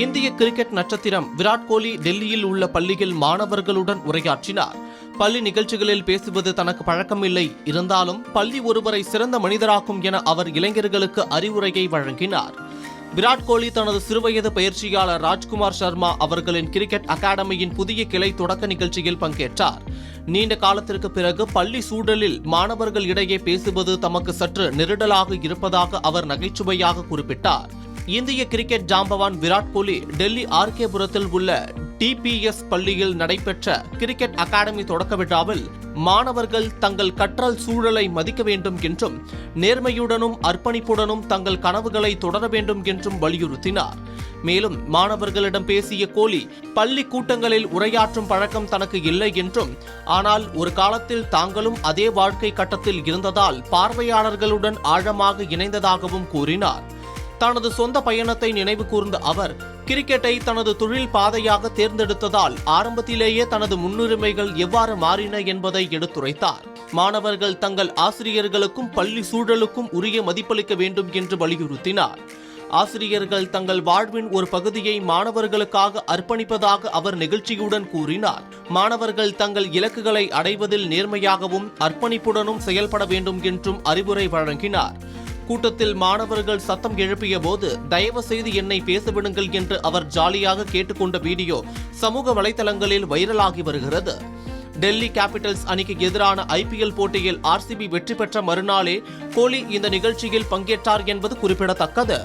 இந்திய கிரிக்கெட் நட்சத்திரம் விராட் கோலி டெல்லியில் உள்ள பள்ளியில் மாணவர்களுடன் உரையாற்றினார். பள்ளி நிகழ்ச்சிகளில் பேசுவது தனக்கு பழக்கமில்லை, இருந்தாலும் பள்ளி ஒருவரை சிறந்த மனிதராக்கும் என அவர் இளைஞர்களுக்கு அறிவுரையை வழங்கினார். விராட் கோலி தனது சிறுவயது பயிற்சியாளர் ராஜ்குமார் சர்மா அவர்களின் கிரிக்கெட் அகாடமியின் புதிய கிளை தொடக்க நிகழ்ச்சியில் பங்கேற்றார். நீண்ட காலத்திற்கு பிறகு பள்ளி சூழலில் மாணவர்கள் இடையே பேசுவது தமக்கு சற்று நெருடலாக இருப்பதாக அவர் நகைச்சுவையாக குறிப்பிட்டார். இந்திய கிரிக்கெட் ஜாம்பவான் விராட் கோலி டெல்லி ஆர்கேபுரத்தில் உள்ள டிபிஎஸ் பள்ளியில் நடைபெற்ற கிரிக்கெட் அகாடமி தொடக்க விழாவில் மாணவர்கள் தங்கள் கற்றல் சூழலை மதிக்க வேண்டும் என்றும் நேர்மையுடனும் அர்ப்பணிப்புடனும் தங்கள் கனவுகளை தொடர வேண்டும் என்றும் வலியுறுத்தினார். மேலும் மாணவர்களிடம் பேசிய கோலி, பள்ளி கூட்டங்களில் உரையாற்றும் பழக்கம் தனக்கு இல்லை என்றும், ஆனால் ஒரு காலத்தில் தாங்களும் அதே வாழ்க்கை கட்டத்தில் இருந்ததால் பார்வையாளர்களுடன் ஆழமாக இணைந்ததாகவும் கூறினார். தனது சொந்த பயணத்தை நினைவு கூர்ந்த அவர், கிரிக்கெட்டை தனது தொழில் பாதையாக தேர்ந்தெடுத்ததால் ஆரம்பத்திலேயே தனது முன்னுரிமைகள் எவ்வாறு மாறின என்பதை எடுத்துரைத்தார். மாணவர்கள் தங்கள் ஆசிரியர்களுக்கும் பள்ளி சூழலுக்கும் உரிய மதிப்பளிக்க வேண்டும் என்று வலியுறுத்தினார். ஆசிரியர்கள் தங்கள் வாழ்வின் ஒரு பகுதியை மாணவர்களுக்காக அர்ப்பணிப்பதாக அவர் நெகிழ்ச்சியுடன் கூறினார். மாணவர்கள் தங்கள் இலக்குகளை அடைவதில் நேர்மையாகவும் அர்ப்பணிப்புடனும் செயல்பட வேண்டும் என்றும் அறிவுரை வழங்கினார். கூட்டத்தில் மாணவர்கள் சத்தம் எழுப்பிய போது, தயவு செய்து என்னை பேசவிடுங்கள் என்று அவர் ஜாலியாக கேட்டுக்கொண்ட வீடியோ சமூக வலைதளங்களில் வைரலாகி வருகிறது. டெல்லி கேபிட்டல்ஸ் அணிக்கு எதிரான IPL போட்டியில் RCB வெற்றி பெற்ற மறுநாளே கோலி இந்த நிகழ்ச்சியில் பங்கேற்றார் என்பது குறிப்பிடத்தக்கது.